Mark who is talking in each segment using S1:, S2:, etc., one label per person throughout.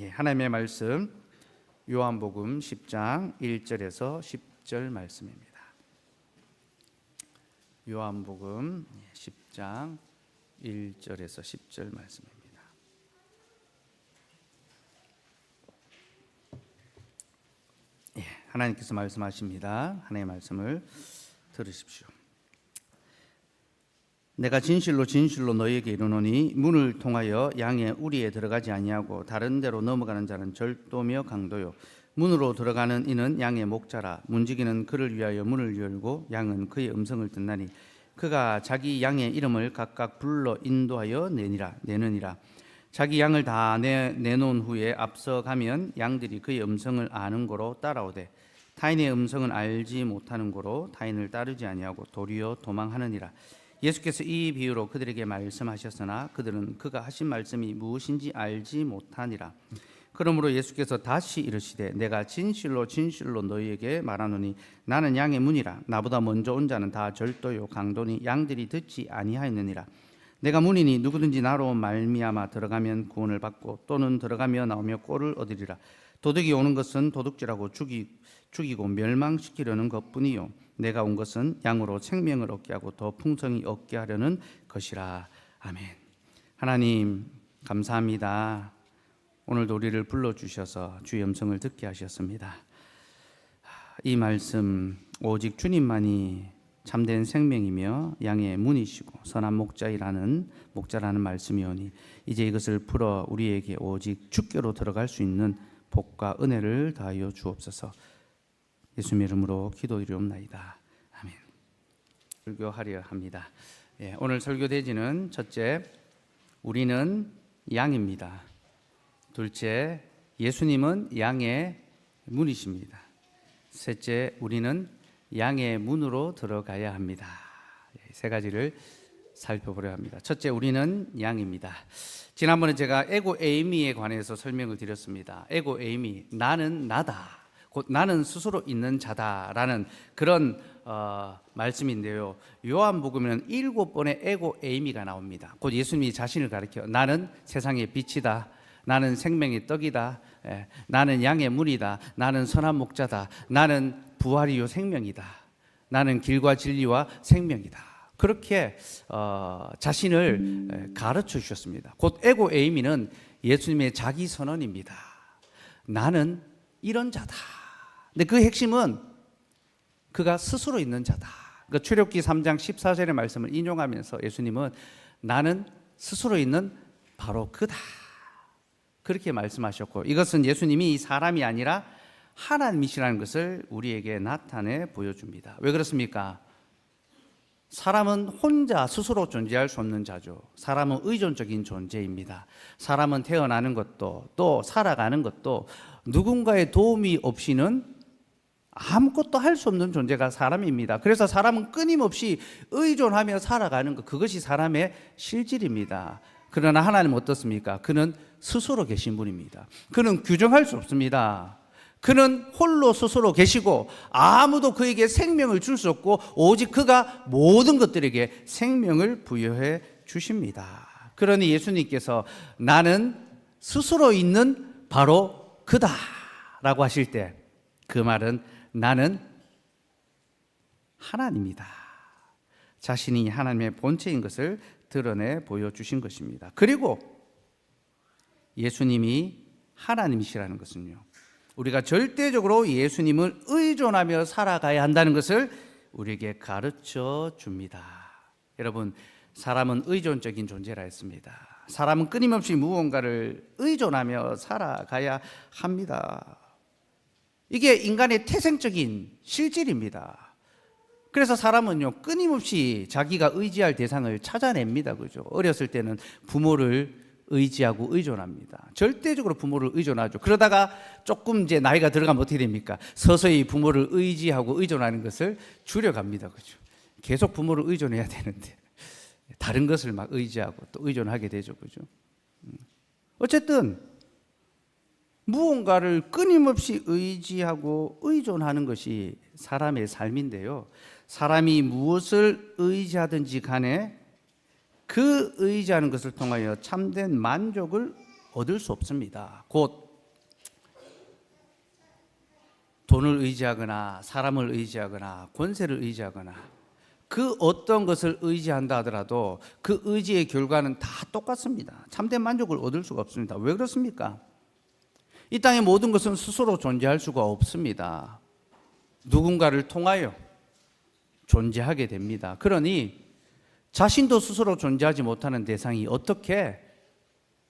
S1: 하나님의 말씀 요한복음 10장 1절에서 10절 말씀입니다. 요한복음 10장 1절에서 10절 말씀입니다. 하나님께서 말씀하십니다. 하나님의 말씀을 들으십시오. 내가 진실로 진실로 너희에게 이르노니 문을 통하여 양의 우리에 들어가지 아니하고 다른 데로 넘어가는 자는 절도며 강도요 문으로 들어가는 이는 양의 목자라. 문지기는 그를 위하여 문을 열고 양은 그의 음성을 듣나니 그가 자기 양의 이름을 각각 불러 인도하여 내느니라. 자기 양을 다 내놓은 후에 앞서가면 양들이 그의 음성을 아는 고로 따라오되 타인의 음성은 알지 못하는 고로 타인을 따르지 아니하고 도리어 도망하느니라. 예수께서 이 비유로 그들에게 말씀하셨으나 그들은 그가 하신 말씀이 무엇인지 알지 못하니라. 그러므로 예수께서 다시 이르시되 내가 진실로 진실로 너희에게 말하노니 나는 양의 문이라. 나보다 먼저 온 자는 다 절도요 강도니 양들이 듣지 아니하였느니라. 내가 문이니 누구든지 나로 말미암아 들어가면 구원을 받고 또는 들어가며 나오며 꼴을 얻으리라. 도둑이 오는 것은 도둑질하고 죽이고 멸망시키려는 것뿐이요 내가 온 것은 양으로 생명을 얻게 하고 더 풍성히 얻게 하려는 것이라. 아멘. 하나님 감사합니다. 오늘도 우리를 불러주셔서 주의 음성을 듣게 하셨습니다. 이 말씀 오직 주님만이 참된 생명이며 양의 문이시고 선한 목자라는 말씀이오니 이제 이것을 풀어 우리에게 오직 주께로 들어갈 수 있는 복과 은혜를 다하여 주옵소서. 예수님 이름으로 기도드리옵나이다. 아멘. 설교하려 합니다. 오늘 설교 대지는 첫째, 우리는 양입니다. 둘째, 예수님은 양의 문이십니다. 셋째, 우리는 양의 문으로 들어가야 합니다. 세 가지를 살펴보려 합니다. 첫째, 우리는 양입니다. 지난번에 제가 에고 에이미에 관해서 설명을 드렸습니다. 에고 에이미, 나는 나다. 곧 나는 스스로 있는 자다라는 그런 말씀인데요. 요한복음에는 7번의 에고 에이미가 나옵니다. 곧 예수님이 자신을 가리켜 나는 세상의 빛이다. 나는 생명의 떡이다. 나는 양의 문이다. 나는 선한 목자다. 나는 부활이요 생명이다. 나는 길과 진리와 생명이다. 그렇게 자신을 가르쳐 주셨습니다. 곧 에고 에이미는 예수님의 자기 선언입니다. 나는 이런 자다. 근데 그 핵심은 그가 스스로 있는 자다. 그러니까 출애굽기 3장 14절의 말씀을 인용하면서 예수님은 나는 스스로 있는 바로 그다. 그렇게 말씀하셨고 이것은 예수님이 사람이 아니라 하나님이시라는 것을 우리에게 나타내 보여줍니다. 왜 그렇습니까? 사람은 혼자 스스로 존재할 수 없는 자죠. 사람은 의존적인 존재입니다. 사람은 태어나는 것도 또 살아가는 것도 누군가의 도움이 없이는 아무것도 할 수 없는 존재가 사람입니다. 그래서 사람은 끊임없이 의존하며 살아가는 것, 그것이 사람의 실질입니다. 그러나 하나님은 어떻습니까? 그는 스스로 계신 분입니다. 그는 규정할 수 없습니다. 그는 홀로 스스로 계시고 아무도 그에게 생명을 줄 수 없고 오직 그가 모든 것들에게 생명을 부여해 주십니다. 그러니 예수님께서 나는 스스로 있는 바로 그다 라고 하실 때 그 말은 나는 하나님이다. 자신이 하나님의 본체인 것을 드러내 보여주신 것입니다. 그리고 예수님이 하나님이시라는 것은요, 우리가 절대적으로 예수님을 의존하며 살아가야 한다는 것을 우리에게 가르쳐 줍니다. 여러분, 사람은 의존적인 존재라 했습니다. 사람은 끊임없이 무언가를 의존하며 살아가야 합니다. 이게 인간의 태생적인 실질입니다. 그래서 사람은요, 끊임없이 자기가 의지할 대상을 찾아냅니다. 그죠? 어렸을 때는 부모를 의지하고 의존합니다. 절대적으로 부모를 의존하죠. 그러다가 조금 이제 나이가 들어가면 어떻게 됩니까? 서서히 부모를 의지하고 의존하는 것을 줄여갑니다. 그죠? 계속 부모를 의존해야 되는데 다른 것을 막 의지하고 또 의존하게 되죠. 그죠? 어쨌든 무언가를 끊임없이 의지하고 의존하는 것이 사람의 삶인데요. 사람이 무엇을 의지하든지 간에 그 의지하는 것을 통하여 참된 만족을 얻을 수 없습니다. 곧 돈을 의지하거나 사람을 의지하거나 권세를 의지하거나 그 어떤 것을 의지한다 하더라도 그 의지의 결과는 다 똑같습니다. 참된 만족을 얻을 수가 없습니다. 왜 그렇습니까? 이 땅의 모든 것은 스스로 존재할 수가 없습니다. 누군가를 통하여 존재하게 됩니다. 그러니 자신도 스스로 존재하지 못하는 대상이 어떻게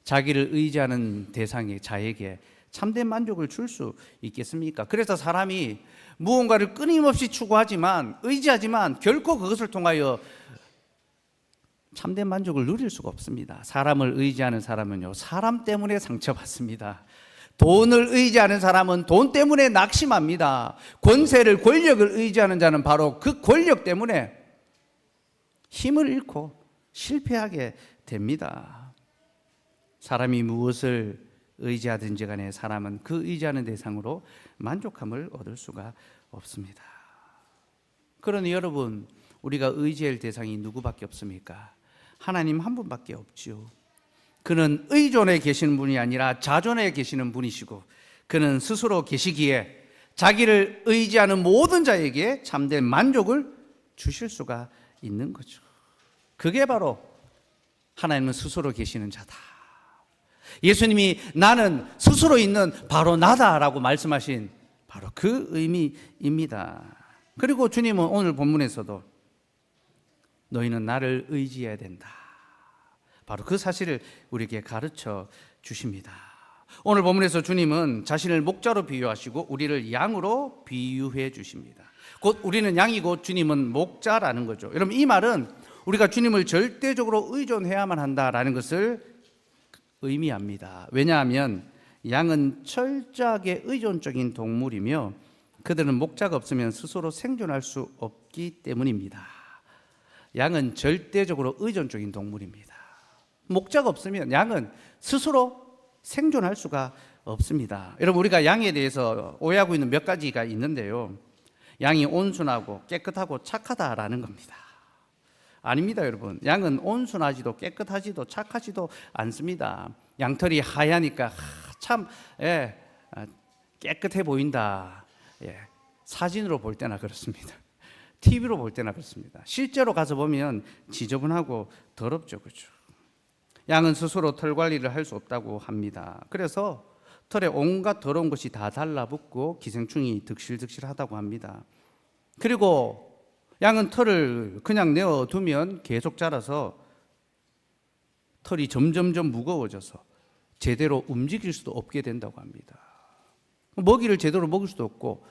S1: 자기를 의지하는 대상의 자에게 참된 만족을 줄 수 있겠습니까? 그래서 사람이 무언가를 끊임없이 추구하지만 의지하지만 결코 그것을 통하여 참된 만족을 누릴 수가 없습니다. 사람을 의지하는 사람은요, 사람 때문에 상처받습니다. 돈을 의지하는 사람은 돈 때문에 낙심합니다. 권세를, 권력을 의지하는 자는 바로 그 권력 때문에 힘을 잃고 실패하게 됩니다. 사람이 무엇을 의지하든지 간에 사람은 그 의지하는 대상으로 만족함을 얻을 수가 없습니다. 그러니 여러분, 우리가 의지할 대상이 누구밖에 없습니까? 하나님 한 분밖에 없지요. 그는 의존에 계시는 분이 아니라 자존에 계시는 분이시고 그는 스스로 계시기에 자기를 의지하는 모든 자에게 참된 만족을 주실 수가 있는 거죠. 그게 바로 하나님은 스스로 계시는 자다. 예수님이 나는 스스로 있는 바로 나다라고 말씀하신 바로 그 의미입니다. 그리고 주님은 오늘 본문에서도 너희는 나를 의지해야 된다, 바로 그 사실을 우리에게 가르쳐 주십니다. 오늘 본문에서 주님은 자신을 목자로 비유하시고 우리를 양으로 비유해 주십니다. 곧 우리는 양이고 주님은 목자라는 거죠. 여러분, 이 말은 우리가 주님을 절대적으로 의존해야만 한다라는 것을 의미합니다. 왜냐하면 양은 철저하게 의존적인 동물이며 그들은 목자가 없으면 스스로 생존할 수 없기 때문입니다. 양은 절대적으로 의존적인 동물입니다. 목자가 없으면 양은 스스로 생존할 수가 없습니다. 여러분, 우리가 양에 대해서 오해하고 있는 몇 가지가 있는데요, 양이 온순하고 깨끗하고 착하다라는 겁니다. 아닙니다, 여러분. 양은 온순하지도 깨끗하지도 착하지도 않습니다. 양털이 하얘니까 참 깨끗해 보인다. 사진으로 볼 때나 그렇습니다. TV로 볼 때나 그렇습니다. 실제로 가서 보면 지저분하고 더럽죠, 그렇죠? 양은 스스로 털 관리를 할 수 없다고 합니다. 그래서 털에 온갖 더러운 것이 다 달라붙고 기생충이 득실득실하다고 합니다. 그리고 양은 털을 그냥 내어두면 계속 자라서 털이 점점점 무거워져서 제대로 움직일 수도 없게 된다고 합니다. 먹이를 제대로 먹을 수도 없고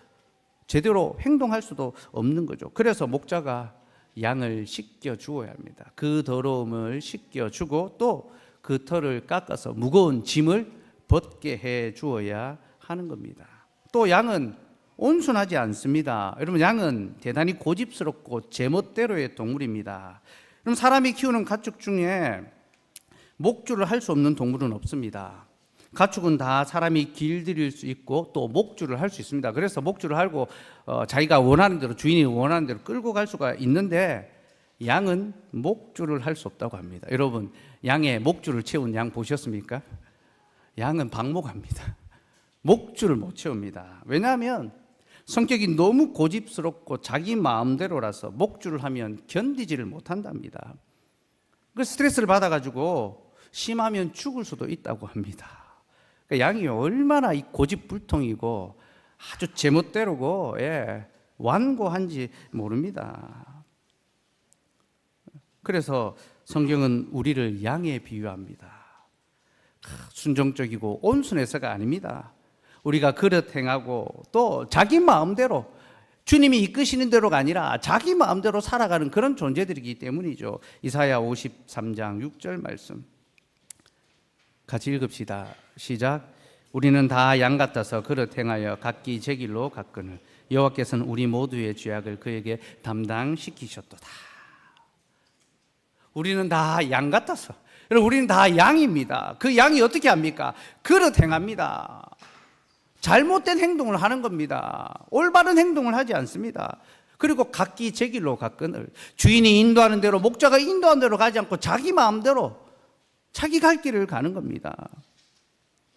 S1: 제대로 행동할 수도 없는 거죠. 그래서 목자가 양을 씻겨 주어야 합니다. 그 더러움을 씻겨 주고 또 그 털을 깎아서 무거운 짐을 벗게 해 주어야 하는 겁니다. 또 양은 온순하지 않습니다. 여러분, 양은 대단히 고집스럽고 제멋대로의 동물입니다. 그럼 사람이 키우는 가축 중에 목줄을 할 수 없는 동물은 없습니다. 가축은 다 사람이 길들일 수 있고 또 목줄을 할 수 있습니다. 그래서 목줄을 하고 자기가 원하는 대로, 주인이 원하는 대로 끌고 갈 수가 있는데 양은 목줄을 할 수 없다고 합니다. 여러분, 양의 목줄을 채운 양 보셨습니까? 양은 방목합니다. 목줄을 못 채웁니다. 왜냐하면 성격이 너무 고집스럽고 자기 마음대로라서 목줄을 하면 견디지를 못한답니다. 그 스트레스를 받아가지고 심하면 죽을 수도 있다고 합니다. 그러니까 양이 얼마나 이 고집불통이고 아주 제멋대로고 완고한지 모릅니다. 그래서 성경은 우리를 양에 비유합니다. 순종적이고 온순해서가 아닙니다. 우리가 그릇 행하고 또 자기 마음대로 주님이 이끄시는 대로가 아니라 자기 마음대로 살아가는 그런 존재들이기 때문이죠. 이사야 53장 6절 말씀 같이 읽읍시다. 시작. 우리는 다 양 같아서 그릇 행하여 각기 제 길로 갔거늘 여호와께서는 우리 모두의 죄악을 그에게 담당시키셨도다. 우리는 다 양 같아서, 여러분, 우리는 다 양입니다. 그 양이 어떻게 합니까? 그릇 행합니다. 잘못된 행동을 하는 겁니다. 올바른 행동을 하지 않습니다. 그리고 각기 제 길로 갔거늘 주인이 인도하는 대로, 목자가 인도하는 대로 가지 않고 자기 마음대로 자기 갈 길을 가는 겁니다.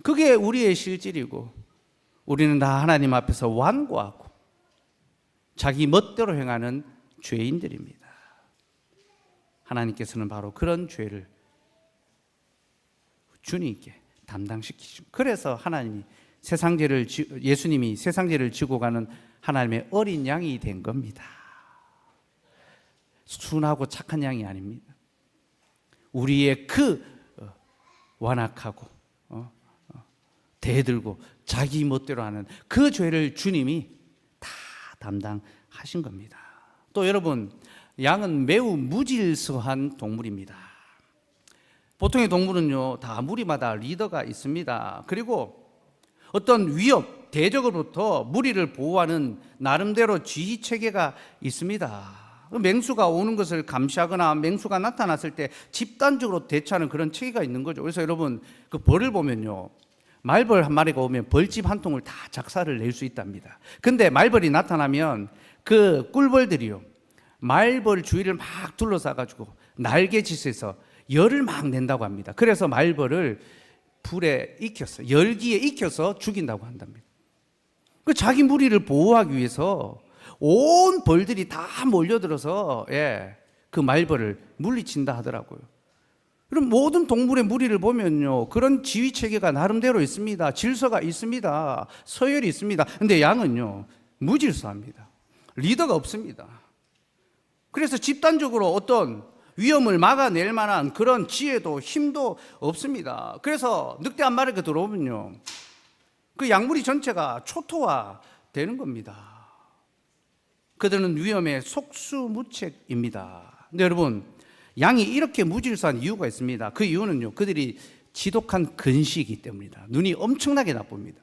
S1: 그게 우리의 실질이고 우리는 다 하나님 앞에서 완고하고 자기 멋대로 행하는 죄인들입니다. 하나님께서는 바로 그런 죄를 주님께 담당시키죠. 그래서 하나님이 예수님이 세상 죄를 지고 가는 하나님의 어린 양이 된 겁니다. 순하고 착한 양이 아닙니다. 우리의 그 완악하고 대들고 자기 멋대로 하는 그 죄를 주님이 다 담당하신 겁니다. 또 여러분, 양은 매우 무질서한 동물입니다. 보통의 동물은요, 다 무리마다 리더가 있습니다. 그리고 어떤 위협, 대적으로부터 무리를 보호하는 나름대로 지휘 체계가 있습니다. 맹수가 오는 것을 감시하거나 맹수가 나타났을 때 집단적으로 대처하는 그런 체계가 있는 거죠. 그래서 여러분, 그 벌을 보면요, 말벌 한 마리가 오면 벌집 한 통을 다 작사를 낼 수 있답니다. 근데 말벌이 나타나면 그 꿀벌들이요, 말벌 주위를 막 둘러싸가지고 날개짓에서 열을 막 낸다고 합니다. 그래서 말벌을 불에 익혀서, 열기에 익혀서 죽인다고 한답니다. 그 자기 무리를 보호하기 위해서 온 벌들이 다 몰려들어서 그 말벌을 물리친다 하더라고요. 그럼 모든 동물의 무리를 보면요, 그런 지휘 체계가 나름대로 있습니다. 질서가 있습니다. 서열이 있습니다. 근데 양은요, 무질서합니다. 리더가 없습니다. 그래서 집단적으로 어떤 위험을 막아낼 만한 그런 지혜도 힘도 없습니다. 그래서 늑대 한 마리가 들어오면요, 그 양무리 전체가 초토화 되는 겁니다. 그들은 위험에 속수무책입니다. 근데 여러분, 양이 이렇게 무질서한 이유가 있습니다. 그 이유는요, 그들이 지독한 근시이기 때문이다. 눈이 엄청나게 나쁩니다.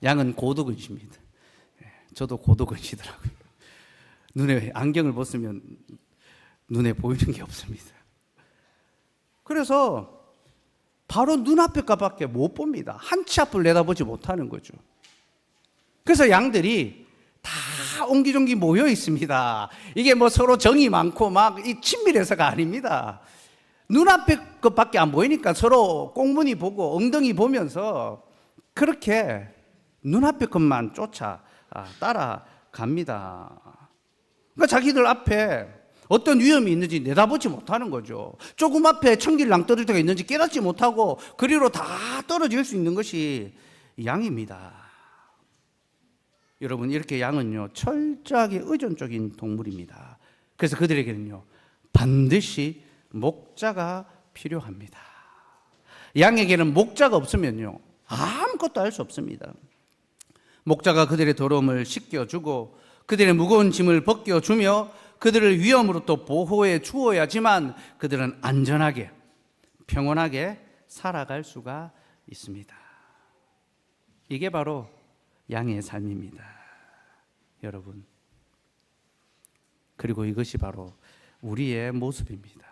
S1: 양은 고도근시입니다. 저도 고도근시더라고요. 눈에 안경을 벗으면 눈에 보이는 게 없습니다. 그래서 바로 눈앞에 것밖에 못 봅니다. 한 치 앞을 내다보지 못하는 거죠. 그래서 양들이 다 옹기종기 모여 있습니다. 이게 뭐 서로 정이 많고 막 이 친밀해서가 아닙니다. 눈앞에 것밖에 안 보이니까 서로 꽁무니 보고 엉덩이 보면서 그렇게 눈앞에 것만 쫓아 따라갑니다. 그러니까 자기들 앞에 어떤 위험이 있는지 내다보지 못하는 거죠. 조금 앞에 청길 낭떠러지가 있는지 깨닫지 못하고 그리로 다 떨어질 수 있는 것이 양입니다. 여러분, 이렇게 양은요, 철저하게 의존적인 동물입니다. 그래서 그들에게는요, 반드시 목자가 필요합니다. 양에게는 목자가 없으면요, 아무것도 할 수 없습니다. 목자가 그들의 더러움을 씻겨주고 그들의 무거운 짐을 벗겨주며 그들을 위험으로부터 보호해 주어야지만 그들은 안전하게 평온하게 살아갈 수가 있습니다. 이게 바로 양의 삶입니다, 여러분. 그리고 이것이 바로 우리의 모습입니다.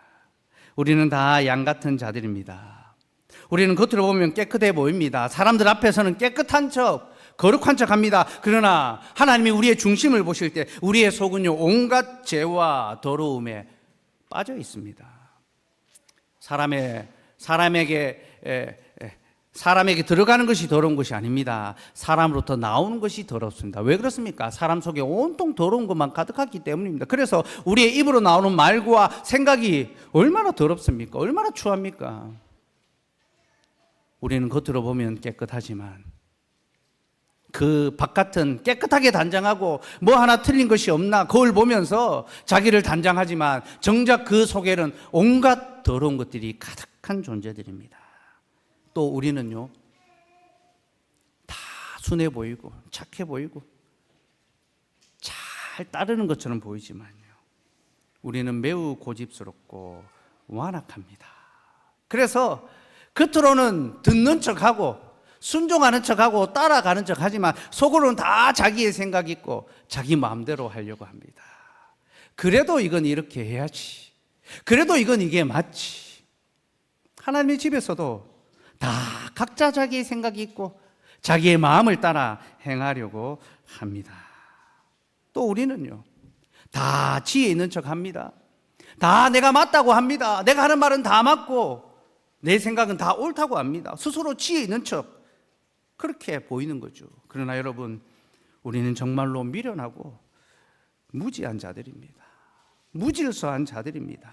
S1: 우리는 다 양 같은 자들입니다. 우리는 겉으로 보면 깨끗해 보입니다. 사람들 앞에서는 깨끗한 척, 거룩한 척 합니다. 그러나 하나님이 우리의 중심을 보실 때 우리의 속은요, 온갖 죄와 더러움에 빠져 있습니다. 사람에게 들어가는 것이 더러운 것이 아닙니다. 사람으로부터 나오는 것이 더럽습니다. 왜 그렇습니까? 사람 속에 온통 더러운 것만 가득하기 때문입니다. 그래서 우리의 입으로 나오는 말과 생각이 얼마나 더럽습니까? 얼마나 추합니까? 우리는 겉으로 보면 깨끗하지만 그 바깥은 깨끗하게 단장하고 뭐 하나 틀린 것이 없나 거울 보면서 자기를 단장하지만 정작 그 속에는 온갖 더러운 것들이 가득한 존재들입니다. 또 우리는요, 다 순해 보이고 착해 보이고 잘 따르는 것처럼 보이지만요, 우리는 매우 고집스럽고 완악합니다. 그래서 겉으로는 듣는 척하고 순종하는 척하고 따라가는 척하지만 속으로는 다 자기의 생각이 있고 자기 마음대로 하려고 합니다. 그래도 이건 이렇게 해야지, 그래도 이건 이게 맞지. 하나님의 집에서도 다 각자 자기의 생각이 있고 자기의 마음을 따라 행하려고 합니다. 또 우리는요, 다 지혜 있는 척 합니다. 다 내가 맞다고 합니다. 내가 하는 말은 다 맞고 내 생각은 다 옳다고 합니다. 스스로 지혜 있는 척, 그렇게 보이는 거죠. 그러나 여러분, 우리는 정말로 미련하고 무지한 자들입니다. 무질서한 자들입니다.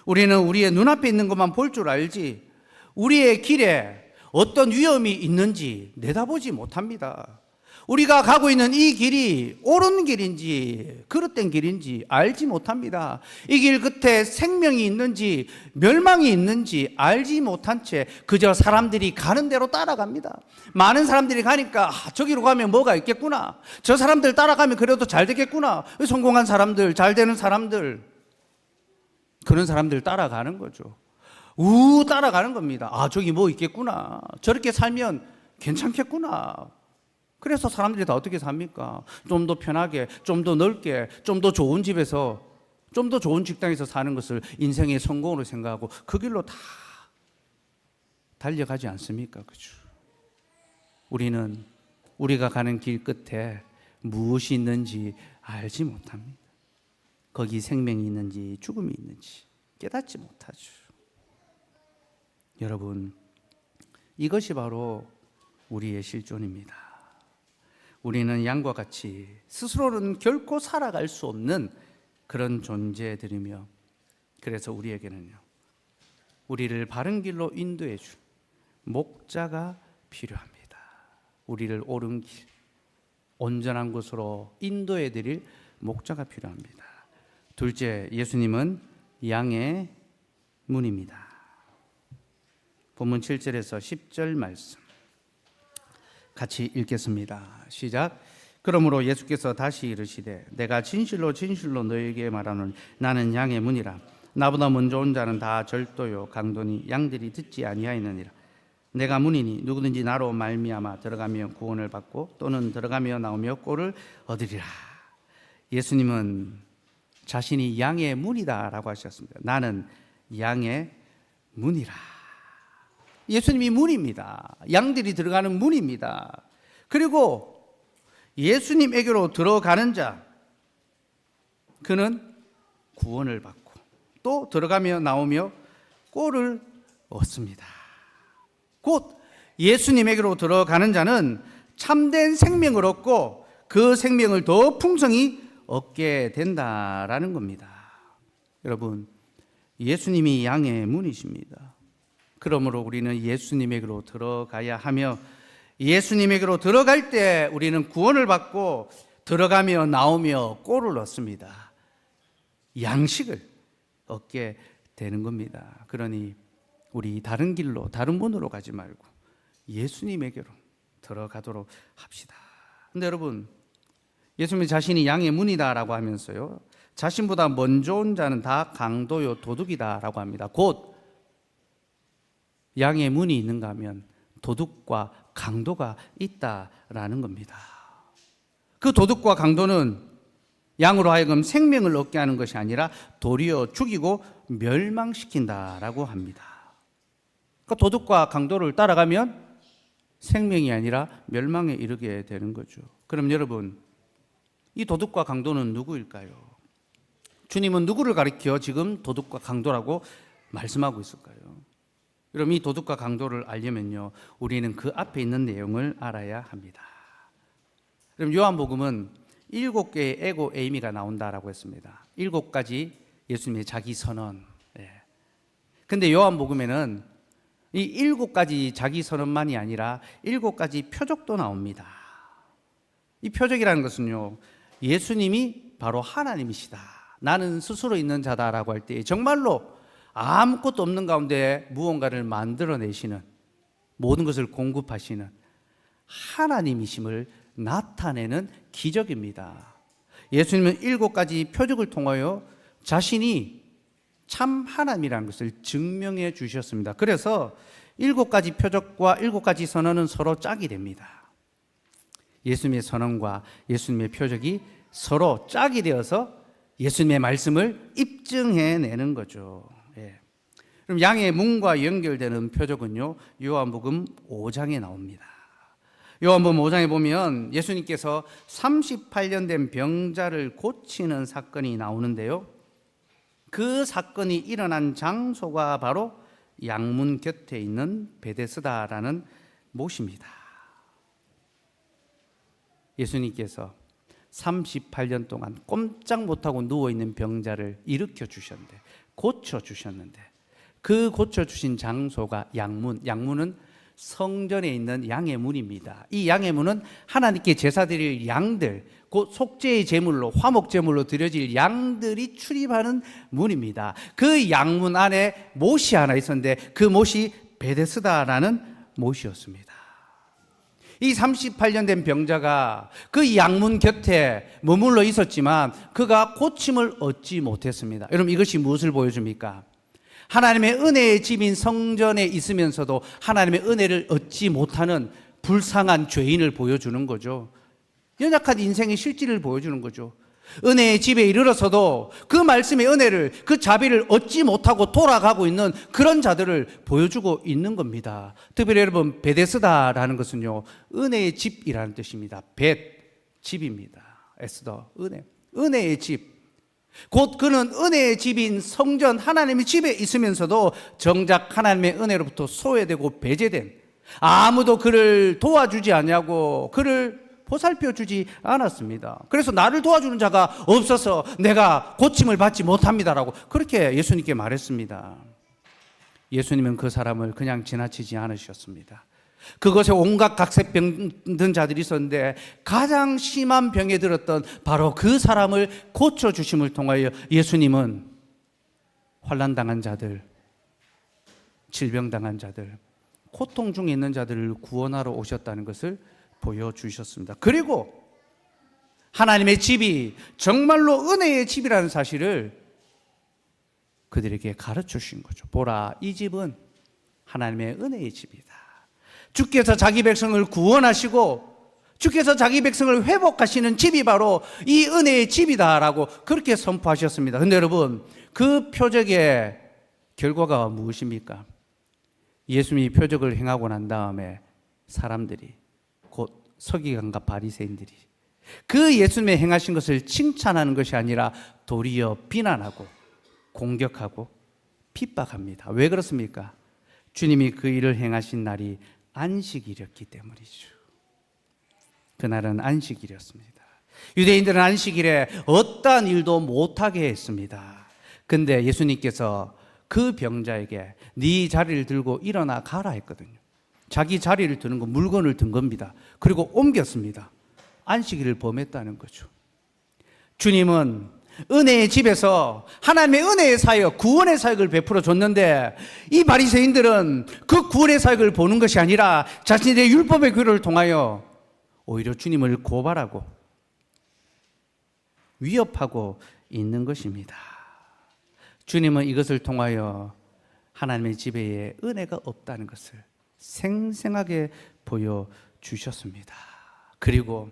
S1: 우리는 우리의 눈앞에 있는 것만 볼 줄 알지 우리의 길에 어떤 위험이 있는지 내다보지 못합니다. 우리가 가고 있는 이 길이 옳은 길인지 그릇된 길인지 알지 못합니다. 이 길 끝에 생명이 있는지 멸망이 있는지 알지 못한 채 그저 사람들이 가는 대로 따라갑니다. 많은 사람들이 가니까 저기로 가면 뭐가 있겠구나, 저 사람들 따라가면 그래도 잘 되겠구나, 성공한 사람들, 잘 되는 사람들, 그런 사람들 따라가는 거죠. 따라가는 겁니다. 저기 뭐 있겠구나, 저렇게 살면 괜찮겠구나. 그래서 사람들이 다 어떻게 삽니까? 좀 더 편하게, 좀 더 넓게, 좀 더 좋은 집에서, 좀 더 좋은 직장에서 사는 것을 인생의 성공으로 생각하고 그 길로 다 달려가지 않습니까? 그죠? 우리는 우리가 가는 길 끝에 무엇이 있는지 알지 못합니다. 거기 생명이 있는지 죽음이 있는지 깨닫지 못하죠. 여러분, 이것이 바로 우리의 실존입니다. 우리는 양과 같이 스스로는 결코 살아갈 수 없는 그런 존재들이며, 그래서 우리에게는요, 우리를 바른 길로 인도해 줄 목자가 필요합니다. 우리를 옳은 길, 온전한 곳으로 인도해 드릴 목자가 필요합니다. 둘째, 예수님은 양의 문입니다. 본문 7절에서 10절 말씀 같이 읽겠습니다. 시작. 그러므로 예수께서 다시 이르시되 내가 진실로 진실로 너에게 말하노니 나는 양의 문이라. 나보다 먼저 온 자는 다 절도요 강도니 양들이 듣지 아니하였느니라. 내가 문이니 누구든지 나로 말미암아 들어가며 구원을 받고 또는 들어가며 나오며 꼴을 얻으리라. 예수님은 자신이 양의 문이다라고 하셨습니다. 나는 양의 문이라. 예수님이 문입니다. 양들이 들어가는 문입니다. 그리고 예수님에게로 들어가는 자, 그는 구원을 받고 또 들어가며 나오며 꼴을 얻습니다. 곧 예수님에게로 들어가는 자는 참된 생명을 얻고 그 생명을 더 풍성히 얻게 된다라는 겁니다. 여러분, 예수님이 양의 문이십니다. 그러므로 우리는 예수님에게로 들어가야 하며, 예수님에게로 들어갈 때 우리는 구원을 받고 들어가며 나오며 꼴을 얻습니다. 양식을 얻게 되는 겁니다. 그러니 우리 다른 길로, 다른 문으로 가지 말고 예수님에게로 들어가도록 합시다. 근데 여러분, 예수님 자신이 양의 문이다라고 하면서요, 자신보다 먼저 온 자는 다 강도요 도둑이다라고 합니다. 곧 양의 문이 있는가 하면 도둑과 강도가 있다라는 겁니다. 그 도둑과 강도는 양으로 하여금 생명을 얻게 하는 것이 아니라 도리어 죽이고 멸망시킨다라고 합니다. 그러니까 도둑과 강도를 따라가면 생명이 아니라 멸망에 이르게 되는 거죠. 그럼 여러분, 이 도둑과 강도는 누구일까요? 주님은 누구를 가리켜 지금 도둑과 강도라고 말씀하고 있을까요? 그럼 이 도둑과 강도를 알려면요, 우리는 그 앞에 있는 내용을 알아야 합니다. 그럼 요한복음은 7개의 에고 에이미가 나온다라고 했습니다. 7가지 예수님의 자기 선언. 근데 요한복음에는 이 7가지 자기 선언만이 아니라 7가지 표적도 나옵니다. 이 표적이라는 것은요, 예수님이 바로 하나님이시다, 나는 스스로 있는 자다라고 할 때 정말로 아무것도 없는 가운데 무언가를 만들어내시는, 모든 것을 공급하시는 하나님이심을 나타내는 기적입니다. 예수님은 7가지 표적을 통하여 자신이 참 하나님이라는 것을 증명해 주셨습니다. 그래서 7가지 표적과 7가지 선언은 서로 짝이 됩니다. 예수님의 선언과 예수님의 표적이 서로 짝이 되어서 예수님의 말씀을 입증해내는 거죠. 그럼 양의 문과 연결되는 표적은요, 요한복음 5장에 나옵니다. 요한복음 5장에 보면 예수님께서 38년 된 병자를 고치는 사건이 나오는데요, 그 사건이 일어난 장소가 바로 양문 곁에 있는 베데스다라는 모십니다. 예수님께서 38년 동안 꼼짝 못하고 누워있는 병자를 일으켜 주셨는데, 고쳐주셨는데, 그 고쳐주신 장소가 양문, 양문은 성전에 있는 양의 문입니다. 이 양의 문은 하나님께 제사 드릴 양들, 곧 속죄의 제물로, 화목 제물로 드려질 양들이 출입하는 문입니다. 그 양문 안에 못이 하나 있었는데 그 못이 베데스다라는 못이었습니다. 이 38년 된 병자가 그 양문 곁에 머물러 있었지만 그가 고침을 얻지 못했습니다. 여러분, 이것이 무엇을 보여줍니까? 하나님의 은혜의 집인 성전에 있으면서도 하나님의 은혜를 얻지 못하는 불쌍한 죄인을 보여주는 거죠. 연약한 인생의 실질을 보여주는 거죠. 은혜의 집에 이르러서도 그 말씀의 은혜를, 그 자비를 얻지 못하고 돌아가고 있는 그런 자들을 보여주고 있는 겁니다. 특별히 여러분, 베데스다라는 것은요, 은혜의 집이라는 뜻입니다. 집입니다. 에스더, 은혜의 집. 곧 그는 은혜의 집인 성전 하나님의 집에 있으면서도 정작 하나님의 은혜로부터 소외되고 배제된, 아무도 그를 도와주지 않냐고 그를 보살펴 주지 않았습니다. 그래서 나를 도와주는 자가 없어서 내가 고침을 받지 못합니다라고 그렇게 예수님께 말했습니다. 예수님은 그 사람을 그냥 지나치지 않으셨습니다. 그것에 온갖 각색병 든 자들이 있었는데 가장 심한 병에 들었던 바로 그 사람을 고쳐주심을 통하여 예수님은 환난당한 자들, 질병당한 자들, 고통 중에 있는 자들을 구원하러 오셨다는 것을 보여주셨습니다. 그리고 하나님의 집이 정말로 은혜의 집이라는 사실을 그들에게 가르쳐 주신 거죠. 보라, 이 집은 하나님의 은혜의 집이다. 주께서 자기 백성을 구원하시고 주께서 자기 백성을 회복하시는 집이 바로 이 은혜의 집이다라고 그렇게 선포하셨습니다. 그런데 여러분, 그 표적의 결과가 무엇입니까? 예수님이 표적을 행하고 난 다음에 사람들이, 곧 서기관과 바리새인들이 그 예수님의 행하신 것을 칭찬하는 것이 아니라 도리어 비난하고 공격하고 핍박합니다. 왜 그렇습니까? 주님이 그 일을 행하신 날이 안식일이었기 때문이죠. 그날은 안식일이었습니다. 유대인들은 안식일에 어떠한 일도 못하게 했습니다. 근데 예수님께서 그 병자에게 네 자리를 들고 일어나 가라 했거든요. 자기 자리를 드는 거, 물건을 든 겁니다. 그리고 옮겼습니다. 안식일을 범했다는 거죠. 주님은 은혜의 집에서 하나님의 은혜의 사역, 구원의 사역을 베풀어 줬는데 이 바리새인들은 그 구원의 사역을 보는 것이 아니라 자신들의 율법의 교를 통하여 오히려 주님을 고발하고 위협하고 있는 것입니다. 주님은 이것을 통하여 하나님의 집에 은혜가 없다는 것을 생생하게 보여주셨습니다. 그리고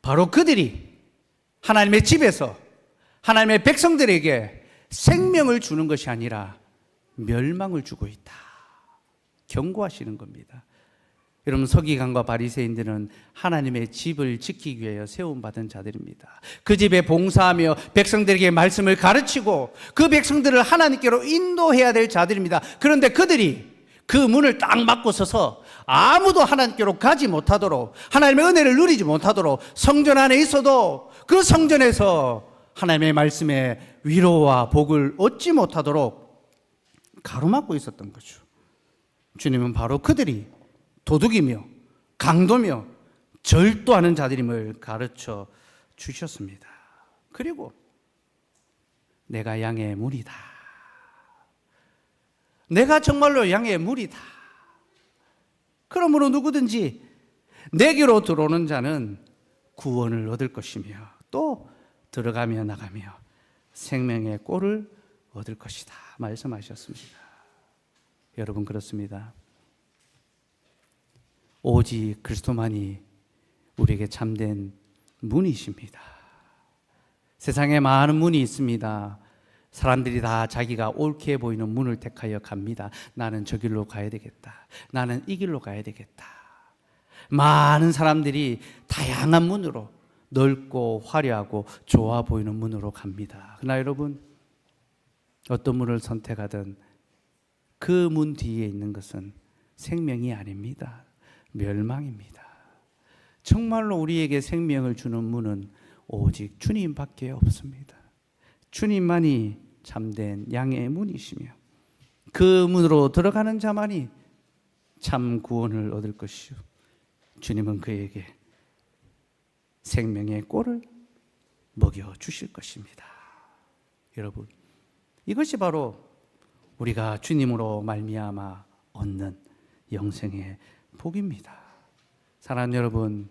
S1: 바로 그들이 하나님의 집에서 하나님의 백성들에게 생명을 주는 것이 아니라 멸망을 주고 있다, 경고하시는 겁니다. 여러분, 서기관과 바리새인들은 하나님의 집을 지키기 위하여 세움받은 자들입니다. 그 집에 봉사하며 백성들에게 말씀을 가르치고 그 백성들을 하나님께로 인도해야 될 자들입니다. 그런데 그들이 그 문을 딱 막고 서서 아무도 하나님께로 가지 못하도록, 하나님의 은혜를 누리지 못하도록, 성전 안에 있어도 그 성전에서 하나님의 말씀에 위로와 복을 얻지 못하도록 가로막고 있었던 거죠. 주님은 바로 그들이 도둑이며 강도며 절도하는 자들임을 가르쳐 주셨습니다. 그리고 내가 양의 문이다. 내가 정말로 양의 문이다. 그러므로 누구든지 내게로 들어오는 자는 구원을 얻을 것이며 또 들어가며 나가며 생명의 꼴을 얻을 것이다 말씀하셨습니다. 여러분, 그렇습니다. 오직 그리스도만이 우리에게 참된 문이십니다. 세상에 많은 문이 있습니다. 사람들이 다 자기가 옳게 보이는 문을 택하여 갑니다. 나는 저 길로 가야 되겠다. 나는 이 길로 가야 되겠다. 많은 사람들이 다양한 문으로, 넓고 화려하고 좋아 보이는 문으로 갑니다. 그러나 여러분, 어떤 문을 선택하든 그 문 뒤에 있는 것은 생명이 아닙니다. 멸망입니다. 정말로 우리에게 생명을 주는 문은 오직 주님밖에 없습니다. 주님만이 참된 양의 문이시며 그 문으로 들어가는 자만이 참 구원을 얻을 것이요 주님은 그에게 생명의 꼴을 먹여 주실 것입니다. 여러분, 이것이 바로 우리가 주님으로 말미암아 얻는 영생의 복입니다. 사랑하는 여러분,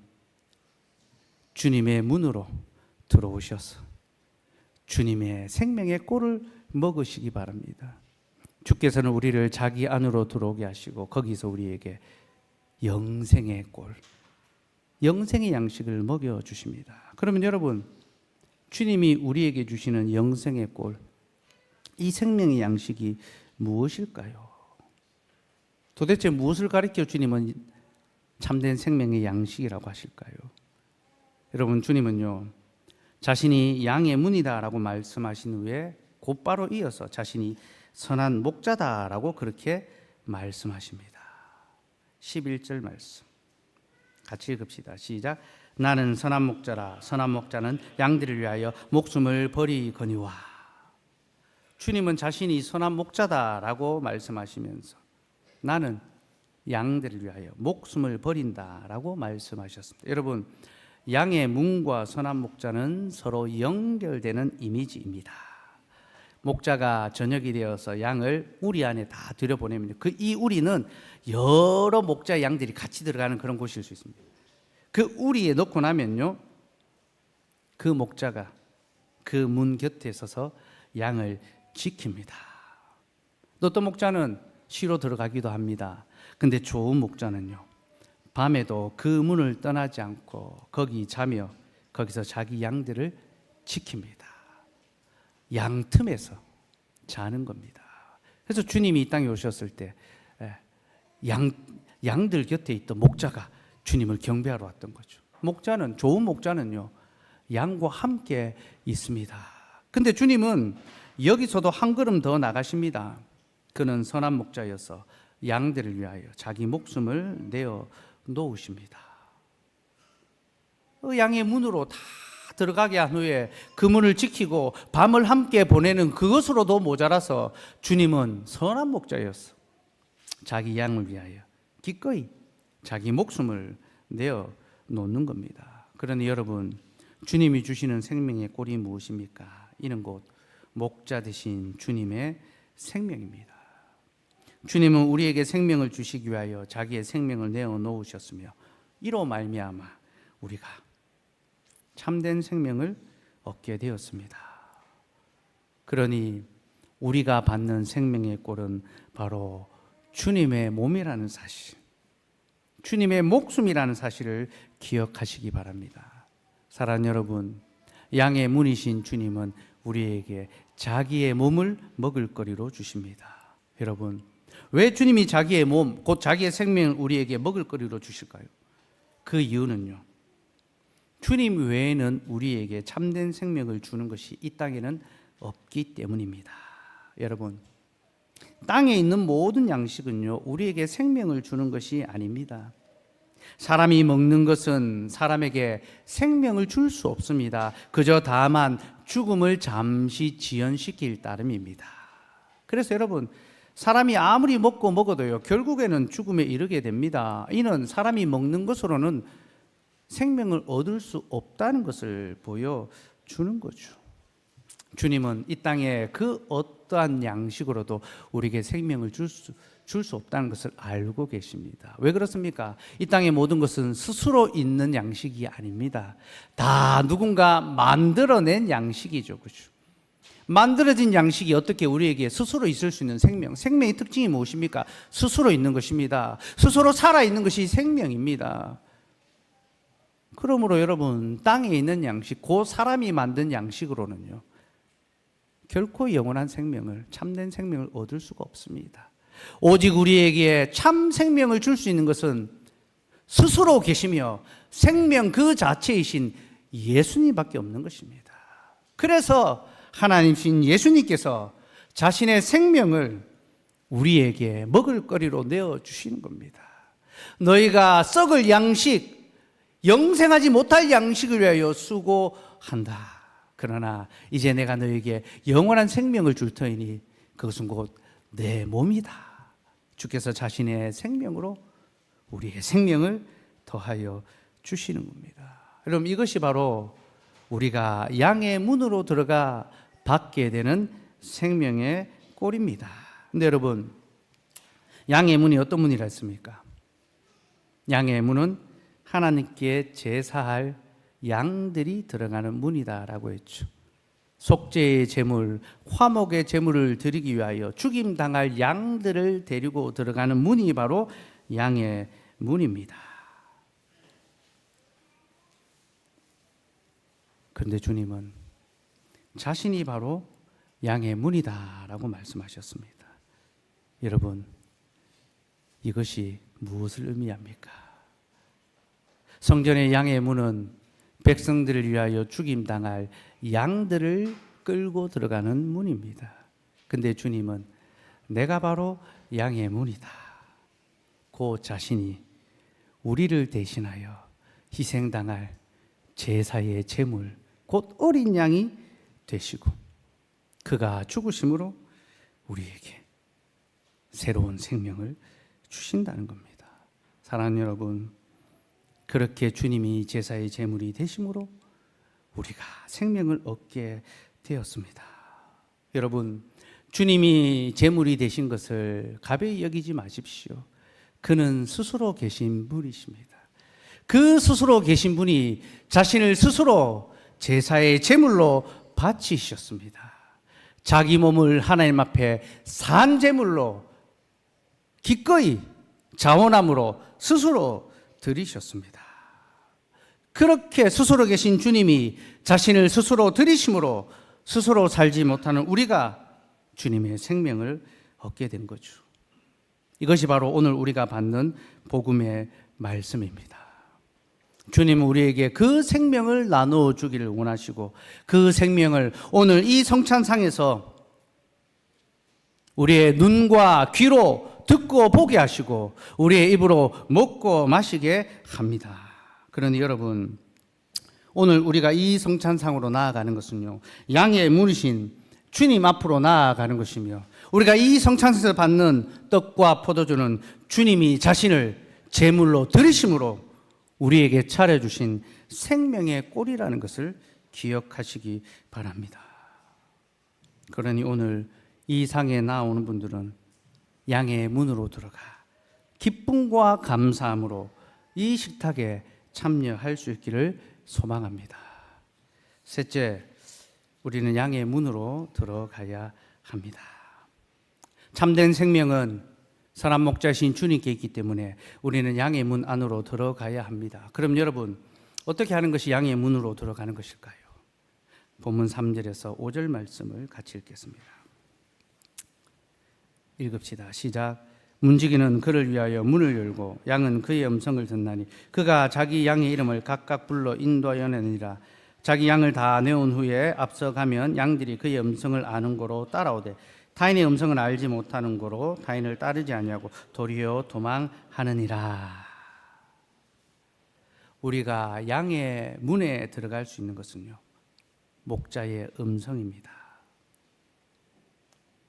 S1: 주님의 문으로 들어오셔서 주님의 생명의 꼴을 먹으시기 바랍니다. 주께서는 우리를 자기 안으로 들어오게 하시고 거기서 우리에게 영생의 꼴, 영생의 양식을 먹여주십니다. 그러면 여러분, 주님이 우리에게 주시는 영생의 꼴, 이 생명의 양식이 무엇일까요? 도대체 무엇을 가리켜 주님은 참된 생명의 양식이라고 하실까요? 여러분, 주님은요, 자신이 양의 문이다라고 말씀하신 후에 곧바로 이어서 자신이 선한 목자다라고 그렇게 말씀하십니다. 11절 말씀 같이 읽읍시다. 시작. 나는 선한 목자라. 선한 목자는 양들을 위하여 목숨을 버리거니와. 주님은 자신이 선한 목자다라고 말씀하시면서 나는 양들을 위하여 목숨을 버린다라고 말씀하셨습니다. 여러분, 양의 문과 선한 목자는 서로 연결되는 이미지입니다. 목자가 저녁이 되어서 양을 우리 안에 다 들여보냅니다. 이 우리는 여러 목자의 양들이 같이 들어가는 그런 곳일 수 있습니다. 그 우리에 넣고 나면요, 그 목자가 그 문 곁에 서서 양을 지킵니다. 어떤 목자는 쉬러 들어가기도 합니다. 근데 좋은 목자는요, 밤에도 그 문을 떠나지 않고 거기 자며 거기서 자기 양들을 지킵니다. 양 틈에서 자는 겁니다. 그래서 주님이 이 땅에 오셨을 때 양들 곁에 있던 목자가 주님을 경배하러 왔던 거죠. 좋은 목자는요, 양과 함께 있습니다. 근데 주님은 여기서도 한 걸음 더 나가십니다. 그는 선한 목자여서 양들을 위하여 자기 목숨을 내어 놓으십니다. 양의 문으로 다 들어가게 한 후에 그 문을 지키고 밤을 함께 보내는 그것으로도 모자라서 주님은 선한 목자였어. 자기 양을 위하여 기꺼이 자기 목숨을 내어 놓는 겁니다. 그러니 여러분, 주님이 주시는 생명의 꼴이 무엇입니까? 이는 곧 목자 되신 주님의 생명입니다. 주님은 우리에게 생명을 주시기 위하여 자기의 생명을 내어 놓으셨으며 이로 말미암아 우리가 참된 생명을 얻게 되었습니다. 그러니 우리가 받는 생명의 꼴은 바로 주님의 몸이라는 사실, 주님의 목숨이라는 사실을 기억하시기 바랍니다. 사랑하는 여러분, 양의 문이신 주님은 우리에게 자기의 몸을 먹을거리로 주십니다. 여러분, 왜 주님이 자기의 몸, 곧 자기의 생명을 우리에게 먹을거리로 주실까요? 그 이유는요, 주님 외에는 우리에게 참된 생명을 주는 것이 이 땅에는 없기 때문입니다. 여러분, 땅에 있는 모든 양식은요, 우리에게 생명을 주는 것이 아닙니다. 사람이 먹는 것은 사람에게 생명을 줄 수 없습니다. 그저 다만 죽음을 잠시 지연시킬 따름입니다. 그래서 여러분, 사람이 아무리 먹고 먹어도요, 결국에는 죽음에 이르게 됩니다. 이는 사람이 먹는 것으로는 생명을 얻을 수 없다는 것을 보여주는 거죠. 주님은 이 땅에 그 어떠한 양식으로도 우리에게 생명을 줄 수 없다는 것을 알고 계십니다. 왜 그렇습니까? 이 땅의 모든 것은 스스로 있는 양식이 아닙니다. 다 누군가 만들어낸 양식이죠. 그렇죠? 만들어진 양식이 어떻게 우리에게 스스로 있을 수 있는 생명의 특징이 무엇입니까? 스스로 있는 것입니다. 스스로 살아있는 것이 생명입니다. 그러므로 여러분, 땅에 있는 양식, 그 사람이 만든 양식으로는요, 결코 영원한 생명을, 참된 생명을 얻을 수가 없습니다. 오직 우리에게 참 생명을 줄 수 있는 것은 스스로 계시며 생명 그 자체이신 예수님밖에 없는 것입니다. 그래서 하나님이신 예수님께서 자신의 생명을 우리에게 먹을거리로 내어주시는 겁니다. 너희가 썩을 양식, 영생하지 못할 양식을 위하여 수고한다. 그러나 이제 내가 너희에게 영원한 생명을 줄 터이니 그것은 곧 내 몸이다. 주께서 자신의 생명으로 우리의 생명을 더하여 주시는 겁니다. 여러분, 이것이 바로 우리가 양의 문으로 들어가 받게 되는 생명의 꼴입니다. 근데 여러분, 양의 문이 어떤 문이라 했습니까? 양의 문은 하나님께 제사할 양들이 들어가는 문이다라고 했죠. 속죄의 제물, 화목의 제물을 드리기 위하여 죽임당할 양들을 데리고 들어가는 문이 바로 양의 문입니다. 그런데 주님은 자신이 바로 양의 문이다라고 말씀하셨습니다. 여러분, 이것이 무엇을 의미합니까? 성전의 양의 문은 백성들을 위하여 죽임당할 양들을 끌고 들어가는 문입니다. 근데 주님은 내가 바로 양의 문이다. 그 자신이 우리를 대신하여 희생당할 제사의 제물, 곧 어린 양이 되시고 그가 죽으심으로 우리에게 새로운 생명을 주신다는 겁니다. 사랑하는 여러분, 그렇게 주님이 제사의 제물이 되심으로 우리가 생명을 얻게 되었습니다. 여러분, 주님이 제물이 되신 것을 가벼이 여기지 마십시오. 그는 스스로 계신 분이십니다. 그 스스로 계신 분이 자신을 스스로 제사의 제물로 바치셨습니다. 자기 몸을 하나님 앞에 산 제물로 기꺼이 자원함으로 스스로 드리셨습니다. 그렇게 스스로 계신 주님이 자신을 스스로 드리심으로 스스로 살지 못하는 우리가 주님의 생명을 얻게 된 거죠. 이것이 바로 오늘 우리가 받는 복음의 말씀입니다. 주님은 우리에게 그 생명을 나누어 주기를 원하시고 그 생명을 오늘 이 성찬상에서 우리의 눈과 귀로 듣고 보게 하시고 우리의 입으로 먹고 마시게 합니다. 그러니 여러분, 오늘 우리가 이 성찬상으로 나아가는 것은요, 양의 문이신 주님 앞으로 나아가는 것이며 우리가 이 성찬상에서 받는 떡과 포도주는 주님이 자신을 제물로 드리심으로 우리에게 차려주신 생명의 꼴이라는 것을 기억하시기 바랍니다. 그러니 오늘 이 상에 나오는 분들은 양의 문으로 들어가 기쁨과 감사함으로 이 식탁에 참여할 수 있기를 소망합니다. 셋째, 우리는 양의 문으로 들어가야 합니다. 참된 생명은 선한 목자신 주님께 있기 때문에 우리는 양의 문 안으로 들어가야 합니다. 그럼 여러분, 어떻게 하는 것이 양의 문으로 들어가는 것일까요? 본문 3절에서 5절 말씀을 같이 읽겠습니다. 읽읍시다. 시작. 문지기는 그를 위하여 문을 열고 양은 그의 음성을 듣나니 그가 자기 양의 이름을 각각 불러 인도하여 내니라. 자기 양을 다 내온 후에 앞서가면 양들이 그의 음성을 아는 고로 따라오되 타인의 음성을 알지 못하는 고로 타인을 따르지 아니하고 도리어 도망하느니라. 우리가 양의 문에 들어갈 수 있는 것은요, 목자의 음성입니다.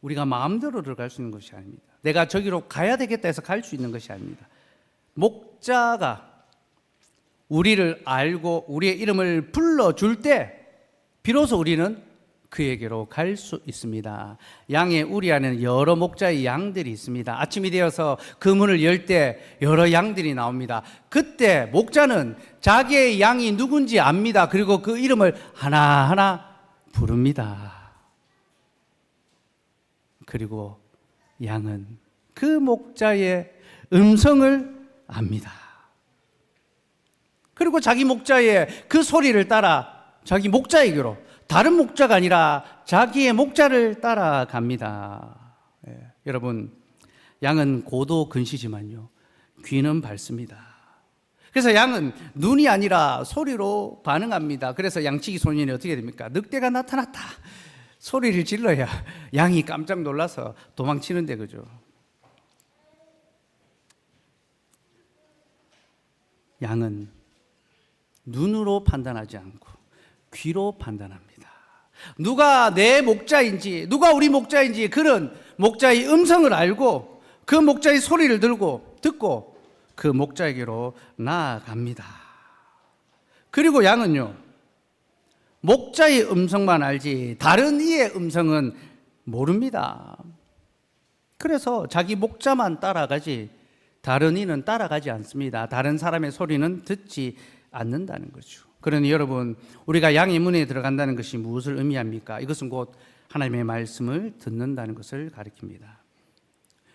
S1: 우리가 마음대로 들어갈 수 있는 것이 아닙니다. 내가 저기로 가야 되겠다 해서 갈 수 있는 것이 아닙니다. 목자가 우리를 알고 우리의 이름을 불러줄 때 비로소 우리는 그에게로 갈 수 있습니다. 양의 우리 안에는 여러 목자의 양들이 있습니다. 아침이 되어서 그 문을 열 때 여러 양들이 나옵니다. 그때 목자는 자기의 양이 누군지 압니다. 그리고 그 이름을 하나하나 부릅니다. 그리고 양은 그 목자의 음성을 압니다. 그리고 자기 목자의 그 소리를 따라 자기 목자에게로, 다른 목자가 아니라 자기의 목자를 따라갑니다. 여러분, 양은 고도 근시지만요, 귀는 밝습니다. 그래서 양은 눈이 아니라 소리로 반응합니다. 그래서 양치기 소년이 어떻게 됩니까? 늑대가 나타났다 소리를 질러야 양이 깜짝 놀라서 도망치는데, 그죠? 양은 눈으로 판단하지 않고 귀로 판단합니다. 누가 내 목자인지, 누가 우리 목자인지 그런 목자의 음성을 알고 그 목자의 소리를 듣고 그 목자에게로 나아갑니다. 그리고 양은요, 목자의 음성만 알지 다른 이의 음성은 모릅니다. 그래서 자기 목자만 따라가지 다른 이는 따라가지 않습니다. 다른 사람의 소리는 듣지 않는다는 거죠. 그러니 여러분, 우리가 양의 문에 들어간다는 것이 무엇을 의미합니까? 이것은 곧 하나님의 말씀을 듣는다는 것을 가리킵니다.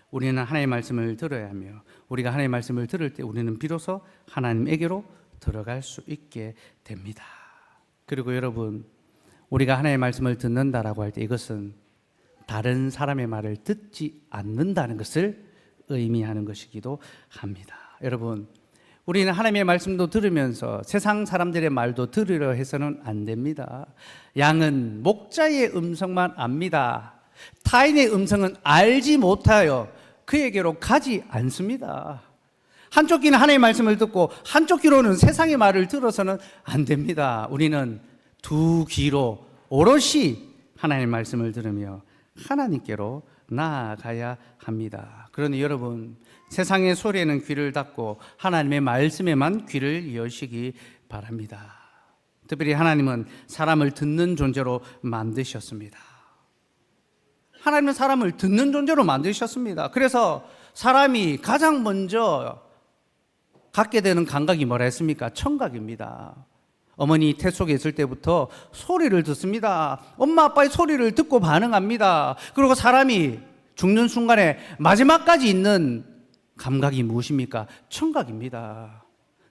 S1: 우리는 하나님의 말씀을 들어야 하며 우리가 하나님의 말씀을 들을 때 우리는 비로소 하나님에게로 들어갈 수 있게 됩니다. 그리고 여러분, 우리가 하나님의 말씀을 듣는다라고 할 때 이것은 다른 사람의 말을 듣지 않는다는 것을 의미하는 것이기도 합니다. 여러분, 우리는 하나님의 말씀도 들으면서 세상 사람들의 말도 들으려 해서는 안 됩니다. 양은 목자의 음성만 압니다. 타인의 음성은 알지 못하여 그에게로 가지 않습니다. 한쪽 귀는 하나님의 말씀을 듣고 한쪽 귀로는 세상의 말을 들어서는 안 됩니다. 우리는 두 귀로 오롯이 하나님의 말씀을 들으며 하나님께로 나아가야 합니다. 그러니 여러분, 세상의 소리에는 귀를 닫고 하나님의 말씀에만 귀를 여시기 바랍니다. 특별히 하나님은 사람을 듣는 존재로 만드셨습니다. 하나님은 사람을 듣는 존재로 만드셨습니다. 그래서 사람이 가장 먼저 갖게 되는 감각이 뭐라 했습니까? 청각입니다. 어머니 태 속에 있을 때부터 소리를 듣습니다. 엄마 아빠의 소리를 듣고 반응합니다. 그리고 사람이 죽는 순간에 마지막까지 있는 감각이 무엇입니까? 청각입니다.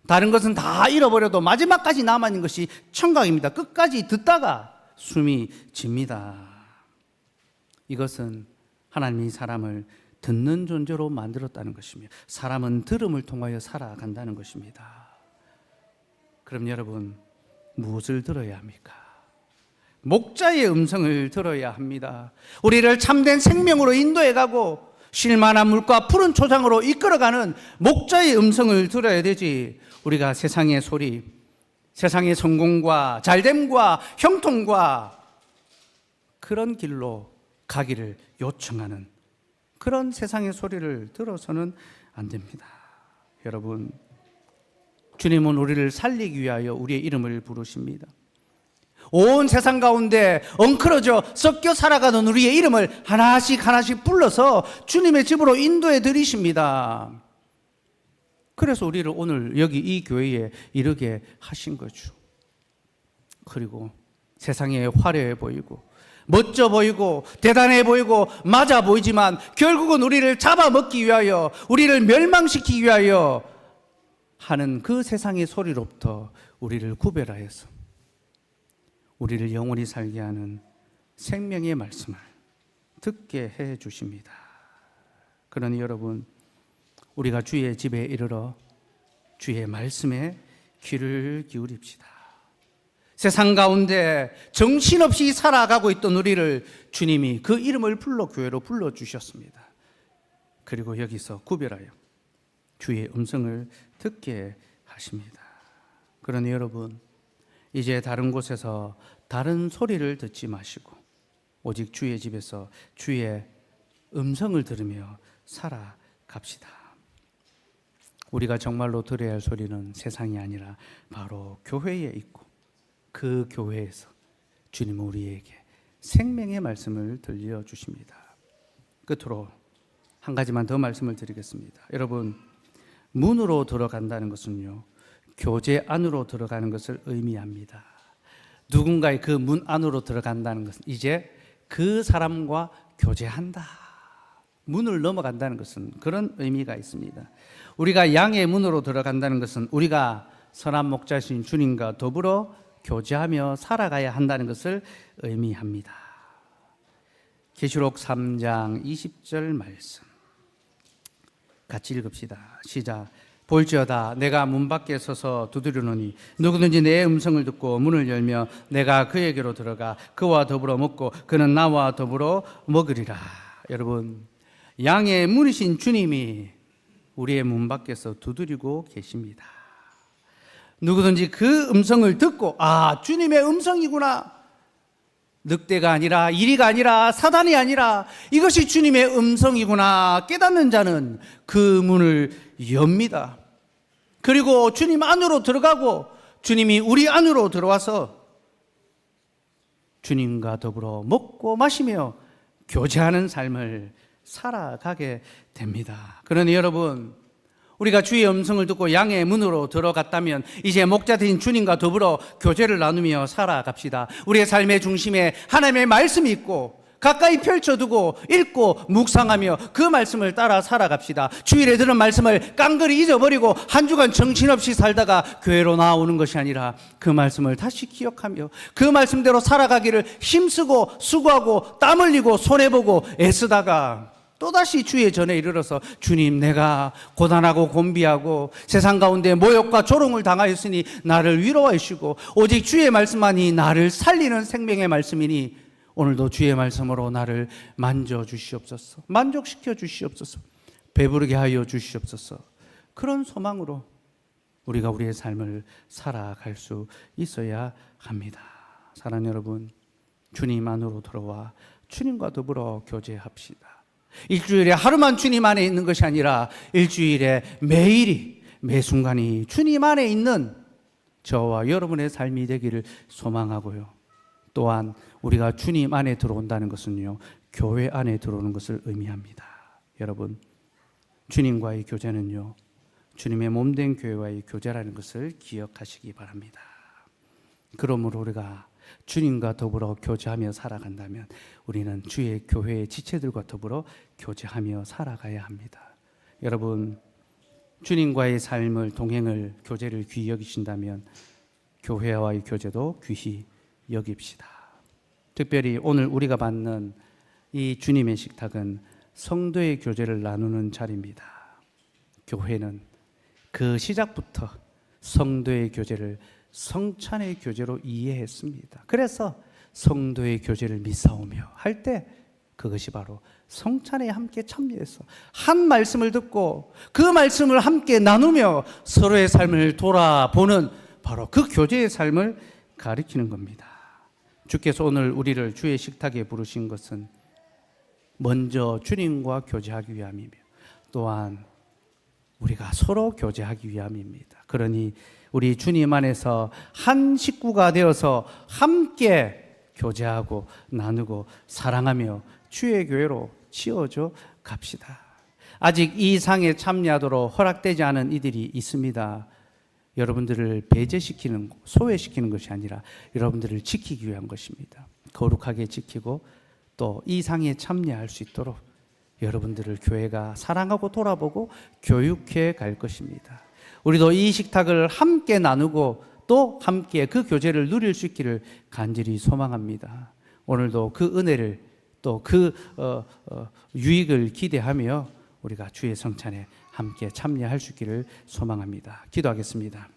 S1: 다른 것은 다 잃어버려도 마지막까지 남아있는 것이 청각입니다. 끝까지 듣다가 숨이 집니다. 이것은 하나님이 사람을 듣는 존재로 만들었다는 것이며 사람은 들음을 통하여 살아간다는 것입니다. 그럼 여러분, 무엇을 들어야 합니까? 목자의 음성을 들어야 합니다. 우리를 참된 생명으로 인도해 가고 쉴만한 물과 푸른 초장으로 이끌어가는 목자의 음성을 들어야 되지, 우리가 세상의 소리, 세상의 성공과 잘됨과 형통과 그런 길로 가기를 요청하는 그런 세상의 소리를 들어서는 안 됩니다. 여러분, 주님은 우리를 살리기 위하여 우리의 이름을 부르십니다. 온 세상 가운데 엉클어져 섞여 살아가는 우리의 이름을 하나씩 하나씩 불러서 주님의 집으로 인도해 드리십니다. 그래서 우리를 오늘 여기 이 교회에 이르게 하신 거죠. 그리고 세상에 화려해 보이고 멋져 보이고 대단해 보이고 맞아 보이지만 결국은 우리를 잡아먹기 위하여, 우리를 멸망시키기 위하여 하는 그 세상의 소리로부터 우리를 구별하여서 우리를 영원히 살게 하는 생명의 말씀을 듣게 해 주십니다. 그러니 여러분, 우리가 주의 집에 이르러 주의 말씀에 귀를 기울입시다. 세상 가운데 정신없이 살아가고 있던 우리를 주님이 그 이름을 불러 교회로 불러주셨습니다. 그리고 여기서 구별하여 주의 음성을 듣게 하십니다. 그러니 여러분, 이제 다른 곳에서 다른 소리를 듣지 마시고 오직 주의 집에서 주의 음성을 들으며 살아갑시다. 우리가 정말로 들어야 할 소리는 세상이 아니라 바로 교회에 있고 그 교회에서 주님은 우리에게 생명의 말씀을 들려주십니다. 끝으로 한 가지만 더 말씀을 드리겠습니다. 여러분, 문으로 들어간다는 것은요, 교제 안으로 들어가는 것을 의미합니다. 누군가의 그 문 안으로 들어간다는 것은 이제 그 사람과 교제한다. 문을 넘어간다는 것은 그런 의미가 있습니다. 우리가 양의 문으로 들어간다는 것은 우리가 선한 목자신 주님과 더불어 교제하며 살아가야 한다는 것을 의미합니다. 계시록 3장 20절 말씀 같이 읽읍시다. 시작. 볼지어다 내가 문 밖에 서서 두드리노니 누구든지 내 음성을 듣고 문을 열며 내가 그에게로 들어가 그와 더불어 먹고 그는 나와 더불어 먹으리라. 여러분, 양의 문이신 주님이 우리의 문 밖에서 두드리고 계십니다. 누구든지 그 음성을 듣고 주님의 음성이구나, 늑대가 아니라 이리가 아니라 사단이 아니라 이것이 주님의 음성이구나 깨닫는 자는 그 문을 엽니다. 그리고 주님 안으로 들어가고 주님이 우리 안으로 들어와서 주님과 더불어 먹고 마시며 교제하는 삶을 살아가게 됩니다. 그러니 여러분, 우리가 주의 음성을 듣고 양의 문으로 들어갔다면 이제 목자되신 주님과 더불어 교제를 나누며 살아갑시다. 우리의 삶의 중심에 하나님의 말씀이 있고 가까이 펼쳐두고 읽고 묵상하며 그 말씀을 따라 살아갑시다. 주일에 들은 말씀을 깡그리 잊어버리고 한 주간 정신없이 살다가 교회로 나오는 것이 아니라 그 말씀을 다시 기억하며 그 말씀대로 살아가기를 힘쓰고 수고하고 땀 흘리고 손해보고 애쓰다가 또다시 주의 전에 이르러서 주님, 내가 고단하고 곤비하고 세상 가운데 모욕과 조롱을 당하였으니 나를 위로하여 주시고 오직 주의 말씀만이 나를 살리는 생명의 말씀이니 오늘도 주의 말씀으로 나를 만져주시옵소서, 만족시켜 주시옵소서, 배부르게 하여 주시옵소서. 그런 소망으로 우리가 우리의 삶을 살아갈 수 있어야 합니다. 사랑하는 여러분, 주님 안으로 들어와 주님과 더불어 교제합시다. 일주일에 하루만 주님 안에 있는 것이 아니라 일주일에 매일이 매 순간이 주님 안에 있는 저와 여러분의 삶이 되기를 소망하고요. 또한 우리가 주님 안에 들어온다는 것은요, 교회 안에 들어오는 것을 의미합니다. 여러분, 주님과의 교제는요, 주님의 몸된 교회와의 교제라는 것을 기억하시기 바랍니다. 그러므로 우리가 주님과 더불어 교제하며 살아간다면 우리는 주의 교회의 지체들과 더불어 교제하며 살아가야 합니다. 여러분, 주님과의 삶을, 동행을, 교제를 귀히 여기신다면 교회와의 교제도 귀히 여깁시다. 특별히 오늘 우리가 받는 이 주님의 식탁은 성도의 교제를 나누는 자리입니다. 교회는 그 시작부터 성도의 교제를 성찬의 교제로 이해했습니다. 그래서 성도의 교제를 믿사오며 할 때 그것이 바로 성찬에 함께 참여해서 한 말씀을 듣고 그 말씀을 함께 나누며 서로의 삶을 돌아보는 바로 그 교제의 삶을 가리키는 겁니다. 주께서 오늘 우리를 주의 식탁에 부르신 것은 먼저 주님과 교제하기 위함이며 또한 우리가 서로 교제하기 위함입니다. 그러니 우리 주님 안에서 한 식구가 되어서 함께 교제하고 나누고 사랑하며 주의 교회로 치어져 갑시다. 아직 이 상에 참여하도록 허락되지 않은 이들이 있습니다. 여러분들을 배제시키는, 소외시키는 것이 아니라 여러분들을 지키기 위한 것입니다. 거룩하게 지키고 또 이 상에 참여할 수 있도록 여러분들을 교회가 사랑하고 돌아보고 교육해 갈 것입니다. 우리도 이 식탁을 함께 나누고 또 함께 그 교제를 누릴 수 있기를 간절히 소망합니다. 오늘도 그 은혜를 또 그 유익을 기대하며 우리가 주의 성찬에 함께 참여할 수 있기를 소망합니다. 기도하겠습니다.